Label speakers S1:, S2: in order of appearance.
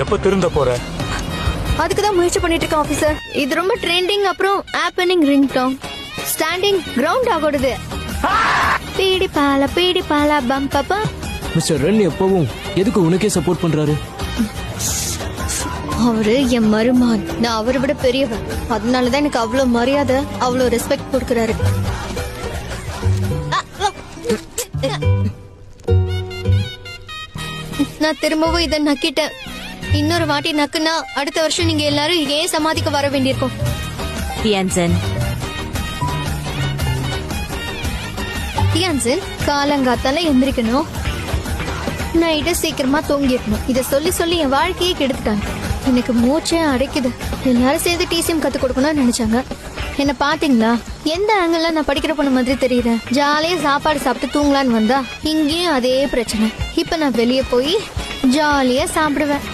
S1: எப்ப திருந்த போற?
S2: அதுக்குதான் முயற்சி பண்ணிட்டு இருக்கேன் ஆபீசர். இது ரொம்ப ட்ரெண்டிங். அப்புறம் opening ring down standing ground ஆகோடுது. பீடி பாலா பம் பாப்பா.
S3: மிஸ்டர் ரென் எப்பவும் எதுக்கு உனக்கே சப்போர்ட் பண்றாரு?
S2: அவரு என் மருமான். நான் அவரை விட பெரியவன். அதனாலதான் எனக்கு அவ்வளவு மரியாதை, அவ்வளவு ரெஸ்பெக்ட் கொடுக்கறாரு. நான் திரும்பவும் இதை நக்கிட்டேன். இன்னொரு வாட்டி நக்குனா அடுத்த வருஷம் நீங்க எல்லாரும் ஏன் சமாதிக்கு வர வேண்டியிருக்கும்.
S4: டியான்சன்,
S2: காலங்காத்தால எந்திரிக்கணும், நைட்டு சீக்கிரமா தூங்கிடணும். இத சொல்லி சொல்லி என் வாழ்க்கையே கெடுத்துட்டாங்க. எனக்கு மூச்சே அடைக்குது. எல்லாரும் சேர்ந்து டிசிஎம் கத்து கொடுக்கணும்னு நினைச்சாங்க. என்ன பாத்தீங்களா? எந்த ஆங்கிள் நான் படிக்கிற பொண்ணு மாதிரி தெரியுறேன். ஜாலியா சாப்பாடு சாப்பிட்டு தூங்கலான்னு வந்தா இங்கேயும் அதே பிரச்சனை. இப்ப நான் வெளியே போய் ஜாலியா சாப்பிடுவேன்.